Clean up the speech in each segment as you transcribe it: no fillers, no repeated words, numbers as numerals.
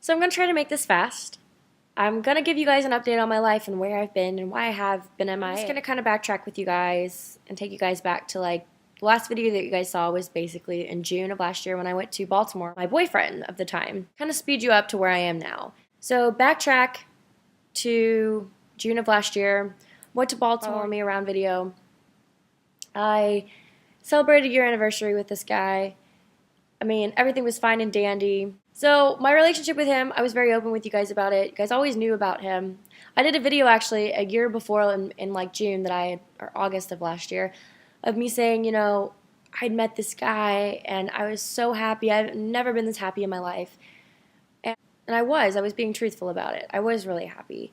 So I'm going to try to make this fast. I'm going to give you guys an update on my life and where I've been and why I have been MIA. I'm just going to kind of backtrack with you guys and take you guys back to like the last video that you guys saw was basically in June of last year when I went to Baltimore. My boyfriend of the time. Kind of speed you up to where I am now. So backtrack to June of last year. Went to Baltimore, me around video. I celebrated a year anniversary with this guy. I mean, everything was fine and dandy. So my relationship with him, I was very open with you guys about it. You guys always knew about him. I did a video actually a year before in like June or August of last year of me saying, you know, I'd met this guy and I was so happy. I've never been this happy in my life. And I was being truthful about it. I was really happy.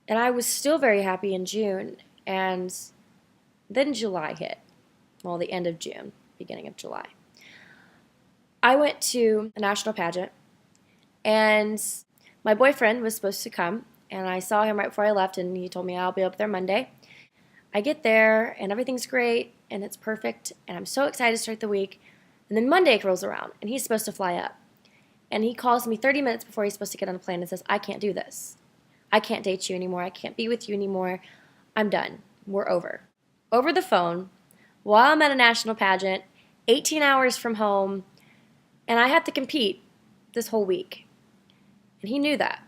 And I was still very happy in June. And then July hit. Well, the end of June, beginning of July. I went to a national pageant, and my boyfriend was supposed to come, and I saw him right before I left, and he told me I'll be up there Monday. I get there, and everything's great, and it's perfect, and I'm so excited to start the week. And then Monday rolls around, and he's supposed to fly up. And he calls me 30 minutes before he's supposed to get on a plane and says, I can't do this. I can't date you anymore. I can't be with you anymore. I'm done. We're over. Over the phone, while I'm at a national pageant, 18 hours from home, and I had to compete this whole week. And he knew that.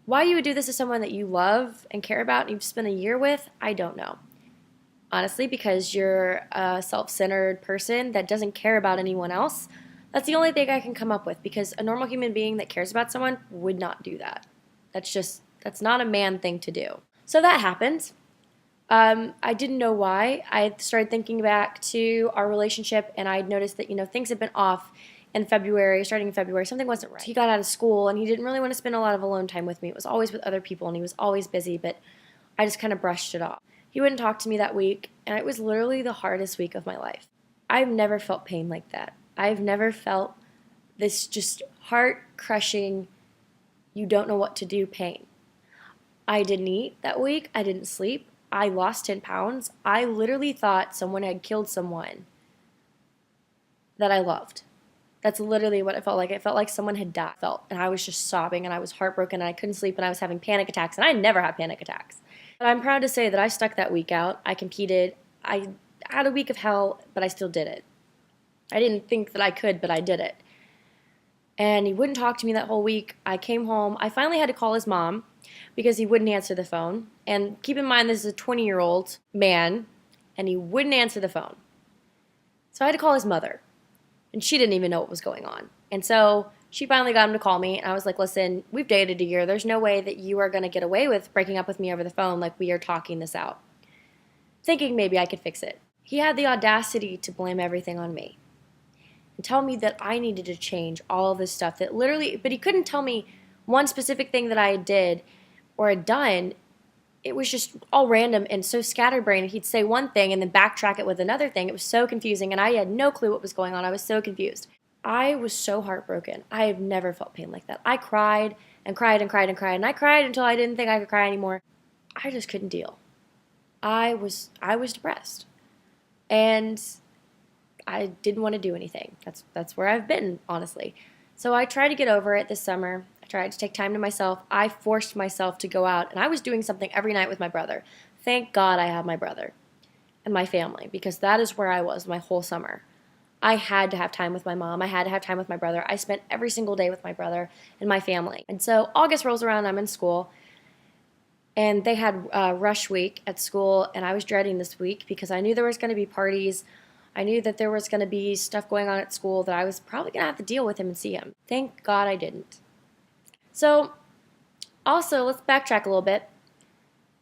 Why you would do this to someone that you love and care about and you've spent a year with, I don't know. Honestly, because you're a self-centered person that doesn't care about anyone else. That's the only thing I can come up with, because a normal human being that cares about someone would not do that. That's not a man thing to do. So that happened. I didn't know why. I started thinking back to our relationship, and I noticed that, you know, things had been off in February, starting in February. Something wasn't right. He got out of school, and he didn't really want to spend a lot of alone time with me. It was always with other people, and he was always busy, but I just kind of brushed it off. He wouldn't talk to me that week, and it was literally the hardest week of my life. I've never felt pain like that. I've never felt this just heart-crushing, you don't know what to do pain. I didn't eat that week. I didn't sleep. I lost 10 pounds. I literally thought someone had killed someone that I loved. That's literally what it felt like. It felt like someone had died. And I was just sobbing, and I was heartbroken, and I couldn't sleep, and I was having panic attacks, and I never had panic attacks. But I'm proud to say that I stuck that week out. I competed. I had a week of hell, but I still did it. I didn't think that I could, but I did it. And he wouldn't talk to me that whole week. I came home. I finally had to call his mom because he wouldn't answer the phone. And keep in mind, this is a 20-year-old man, and he wouldn't answer the phone. So I had to call his mother. And she didn't even know what was going on. And so she finally got him to call me, and I was like, listen, we've dated a year. There's no way that you are going to get away with breaking up with me over the phone. Like, we are talking this out. Thinking maybe I could fix it. He had the audacity to blame everything on me and tell me that I needed to change all of this stuff. That literally, but he couldn't tell me one specific thing that I did or had done. It was just all random and so scatterbrained. He'd say one thing and then backtrack it with another thing. It was so confusing, and I had no clue what was going on. I was so confused. I was so heartbroken. I have never felt pain like that. I cried and cried and cried and cried, and I cried until I didn't think I could cry anymore. I just couldn't deal. I was depressed, and I didn't want to do anything. That's where I've been, honestly. So I tried to get over it this summer. I tried to take time to myself. I forced myself to go out, and I was doing something every night with my brother. Thank God I have my brother and my family, because that is where I was my whole summer. I had to have time with my mom. I had to have time with my brother. I spent every single day with my brother and my family. And so August rolls around, I'm in school, and they had rush week at school, and I was dreading this week because I knew there was going to be parties. I knew that there was going to be stuff going on at school that I was probably going to have to deal with him and see him. Thank God I didn't. So, also, let's backtrack a little bit,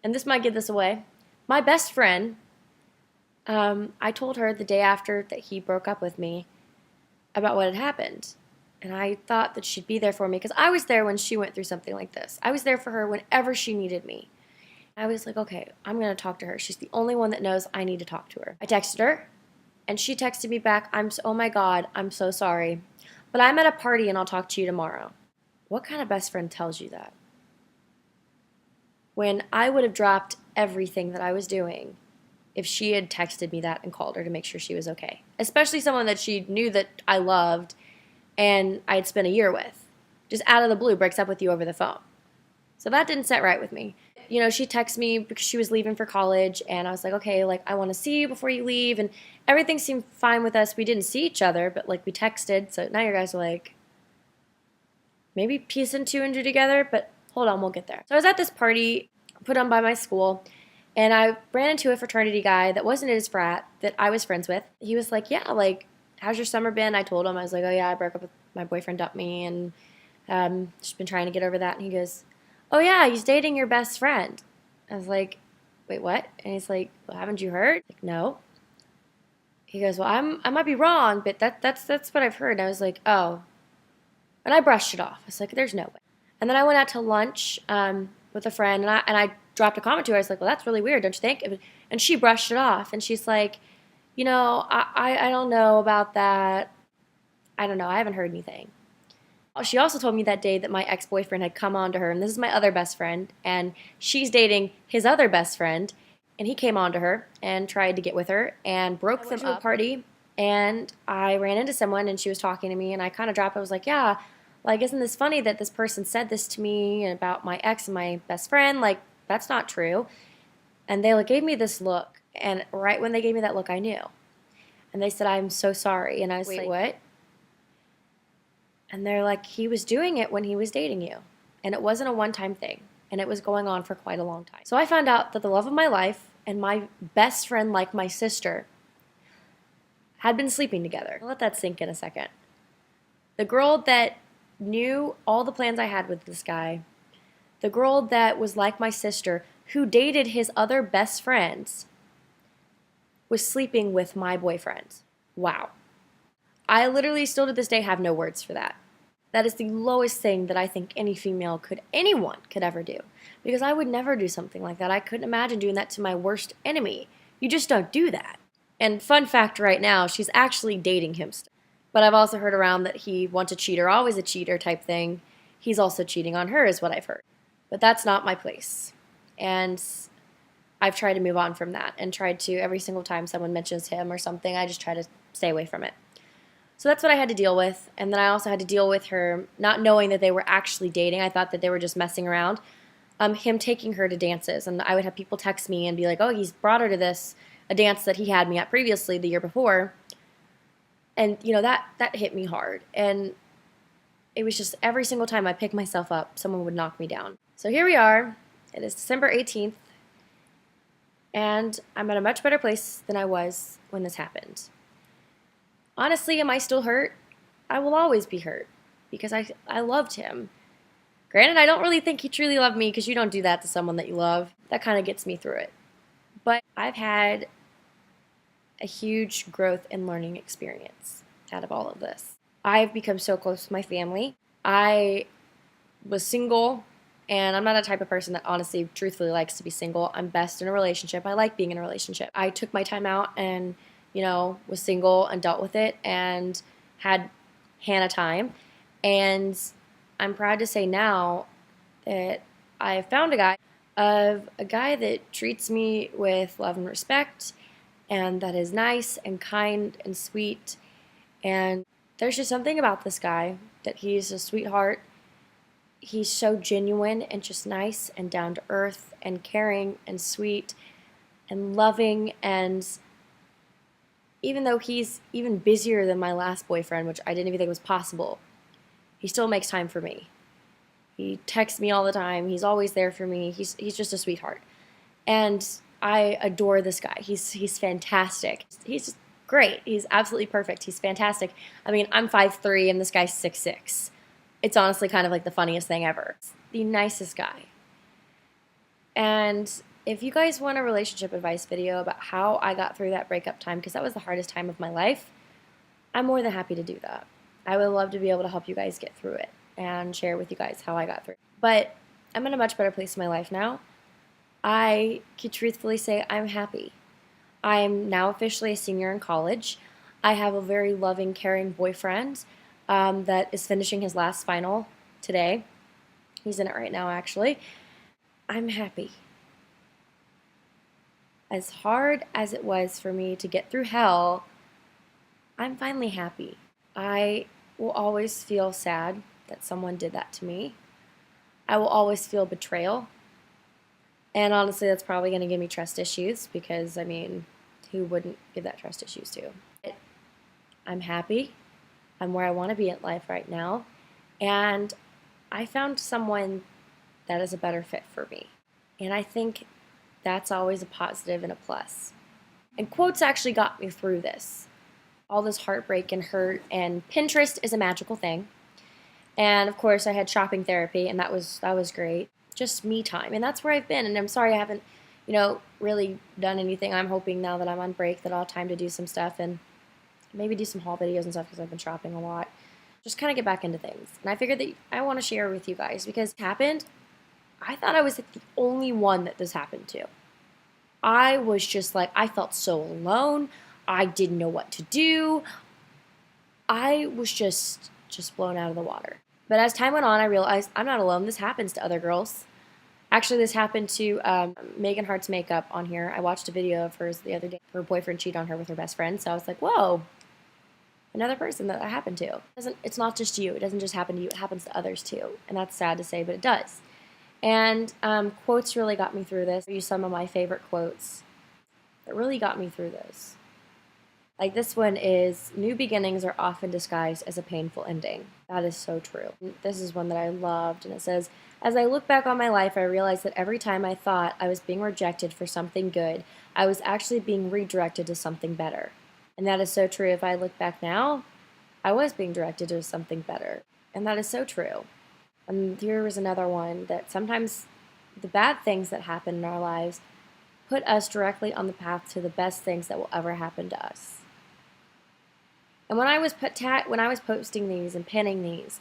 and this might give this away. My best friend, I told her the day after that he broke up with me about what had happened, and I thought that she'd be there for me because I was there when she went through something like this. I was there for her whenever she needed me. I was like, okay, I'm going to talk to her. She's the only one that knows I need to talk to her. I texted her, and she texted me back, oh my God, I'm so sorry, but I'm at a party and I'll talk to you tomorrow. What kind of best friend tells you that? When I would have dropped everything that I was doing if she had texted me that and called her to make sure she was okay. Especially someone that she knew that I loved and I had spent a year with. just out of the blue breaks up with you over the phone. So that didn't set right with me. You know, she texted me because she was leaving for college, and I was like, okay, like, I want to see you before you leave, and everything seemed fine with us. We didn't see each other, but, like, we texted, so now you guys are like, maybe piecing two and two together, but hold on, we'll get there. So I was at this party put on by my school, and I ran into a fraternity guy that wasn't in his frat that I was friends with. He was like, yeah, like, how's your summer been? I told him, I was like, oh yeah, I broke up with my boyfriend, dumped me, and just been trying to get over that. And he goes, oh yeah, he's dating your best friend. I was like, wait, what? And he's like, well, haven't you heard? Like, no. He goes, well, I might be wrong, but that's what I've heard. And I was like, oh. And I brushed it off. I was like, there's no way. And then I went out to lunch with a friend, and I dropped a comment to her. I was like, well, that's really weird, don't you think? And she brushed it off, and she's like, you know, I don't know about that. I don't know. I haven't heard anything. She also told me that day that my ex-boyfriend had come on to her, and this is my other best friend, and she's dating his other best friend, and he came on to her and tried to get with her and broke them up. To a party, and I ran into someone, and she was talking to me, and I kind of dropped. I was like, yeah, like, isn't this funny that this person said this to me about my ex and my best friend? Like, that's not true. And they like gave me this look, and right when they gave me that look, I knew. And they said, I'm so sorry. And I was like, what? And they're like, he was doing it when he was dating you. And it wasn't a one-time thing. And it was going on for quite a long time. So I found out that the love of my life and my best friend, like my sister, had been sleeping together. I'll let that sink in a second. The girl that knew all the plans I had with this guy, the girl that was like my sister, who dated his other best friends, was sleeping with my boyfriend. Wow. I literally still to this day have no words for that. That is the lowest thing that I think anyone could ever do. Because I would never do something like that. I couldn't imagine doing that to my worst enemy. You just don't do that. And fun fact right now, she's actually dating him still. But I've also heard around that he once a cheater, always a cheater type thing. He's also cheating on her is what I've heard. But that's not my place. And I've tried to move on from that and tried to, every single time someone mentions him or something, I just try to stay away from it. So that's what I had to deal with. And then I also had to deal with her not knowing that they were actually dating. I thought that they were just messing around. Him taking her to dances. And I would have people text me and be like, oh, he's brought her to a dance that he had me at previously the year before. And, you know, that hit me hard. And it was just every single time I picked myself up, someone would knock me down. So here we are. It is December 18th. And I'm at a much better place than I was when this happened. Honestly, am I still hurt? I will always be hurt because I loved him. Granted, I don't really think he truly loved me because you don't do that to someone that you love. That kind of gets me through it. But I've had a huge growth and learning experience out of all of this. I've become so close with my family. I was single, and I'm not a type of person that honestly, truthfully likes to be single. I'm best in a relationship. I like being in a relationship. I took my time out and, you know, was single and dealt with it and had Hannah time. And I'm proud to say now that I found a guy that treats me with love and respect and that is nice and kind and sweet. And there's just something about this guy that he's a sweetheart. He's so genuine and just nice and down to earth and caring and sweet and loving. And even though he's even busier than my last boyfriend, which I didn't even think was possible, he still makes time for me. He texts me all the time. He's always there for me. He's just a sweetheart. And I adore this guy. He's fantastic. He's just great. He's absolutely perfect. He's fantastic. I mean, I'm 5'3" and this guy's 6'6". It's honestly kind of like the funniest thing ever. It's the nicest guy. And if you guys want a relationship advice video about how I got through that breakup time, because that was the hardest time of my life, I'm more than happy to do that. I would love to be able to help you guys get through it and share with you guys how I got through it. But I'm in a much better place in my life now. I could truthfully say I'm happy. I'm now officially a senior in college. I have a very loving, caring boyfriend that is finishing his last final today. He's in it right now, actually. I'm happy. As hard as it was for me to get through hell, I'm finally happy. I will always feel sad that someone did that to me. I will always feel betrayal. And honestly, that's probably going to give me trust issues because, I mean, who wouldn't give that trust issues to? I'm happy. I'm where I want to be in life right now. And I found someone that is a better fit for me. And I think that's always a positive and a plus. And quotes actually got me through this. All this heartbreak and hurt, and Pinterest is a magical thing. And of course I had shopping therapy, and that was great. Just me time, and that's where I've been. And I'm sorry I haven't, really done anything. I'm hoping now that I'm on break that I'll have time to do some stuff and maybe do some haul videos and stuff because I've been shopping a lot. Just kind of get back into things. And I figured that I want to share with you guys because it happened. I thought I was the only one that this happened to. I was just like, I felt so alone. I didn't know what to do. I was just blown out of the water. But as time went on, I realized I'm not alone. This happens to other girls. Actually, this happened to Megan Hart's makeup on here. I watched a video of hers the other day. Her boyfriend cheated on her with her best friend. So I was like, whoa, another person that happened to. It's not just you. It doesn't just happen to you. It happens to others too. And that's sad to say, but it does. And quotes really got me through this. I use some of my favorite quotes that really got me through this. Like this one is, new beginnings are often disguised as a painful ending. That is so true. This is one that I loved, and it says, as I look back on my life, I realized that every time I thought I was being rejected for something good, I was actually being redirected to something better. And that is so true. If I look back now, I was being directed to something better. And that is so true. And here is another one that sometimes the bad things that happen in our lives put us directly on the path to the best things that will ever happen to us. And when I was posting these and pinning these,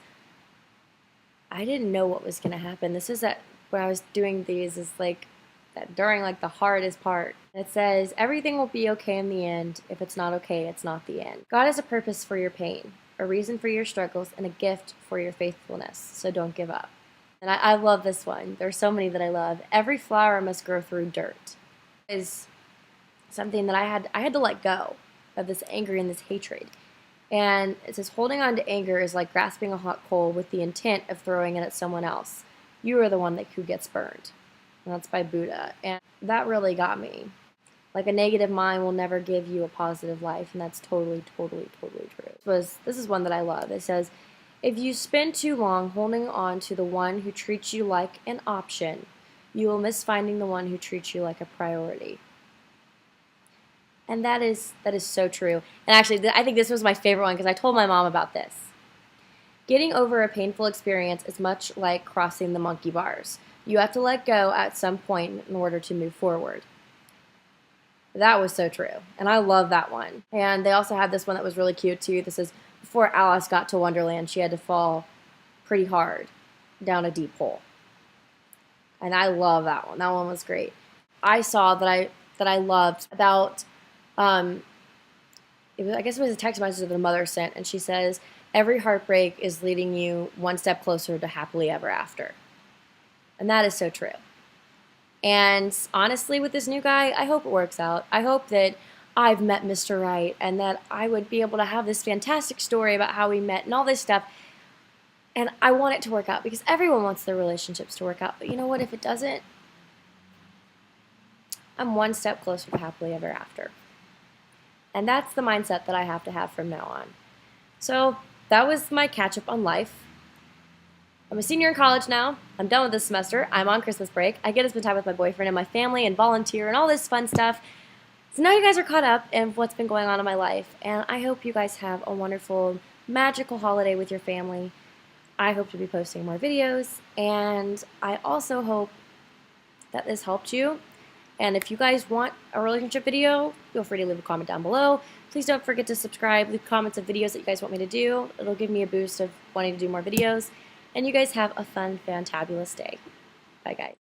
I didn't know what was going to happen. This is that when I was doing these is like that during like the hardest part. It says, everything will be okay in the end. If it's not okay, it's not the end. God has a purpose for your pain, a reason for your struggles, and a gift for your faithfulness. So don't give up. And I love this one. There's so many that I love. Every flower must grow through dirt. Is something that I had to let go of this anger and this hatred. And it says, holding on to anger is like grasping a hot coal with the intent of throwing it at someone else. You are the one who gets burned. And that's by Buddha. And that really got me. Like a negative mind will never give you a positive life. And that's totally, totally, totally true. This is one that I love. It says, if you spend too long holding on to the one who treats you like an option, you will miss finding the one who treats you like a priority. And that is so true. And actually, I think this was my favorite one because I told my mom about this. Getting over a painful experience is much like crossing the monkey bars. You have to let go at some point in order to move forward. That was so true. And I love that one. And they also had this one that was really cute too. This is, before Alice got to Wonderland, she had to fall pretty hard down a deep hole. And I love that one. That one was great. I saw that I loved about, I guess it was a text message that a mother sent, and she says, every heartbreak is leading you one step closer to happily ever after. And that is so true. And honestly, with this new guy, I hope it works out. I hope that I've met Mr. Right and that I would be able to have this fantastic story about how we met and all this stuff. And I want it to work out because everyone wants their relationships to work out. But you know what? If it doesn't, I'm one step closer to happily ever after. And that's the mindset that I have to have from now on. So that was my catch-up on life. I'm a senior in college now. I'm done with this semester. I'm on Christmas break. I get to spend time with my boyfriend and my family and volunteer and all this fun stuff. So now you guys are caught up in what's been going on in my life. And I hope you guys have a wonderful, magical holiday with your family. I hope to be posting more videos. And I also hope that this helped you. And if you guys want a relationship video, feel free to leave a comment down below. Please don't forget to subscribe, leave comments of videos that you guys want me to do. It'll give me a boost of wanting to do more videos. And you guys have a fun, fantabulous day. Bye, guys.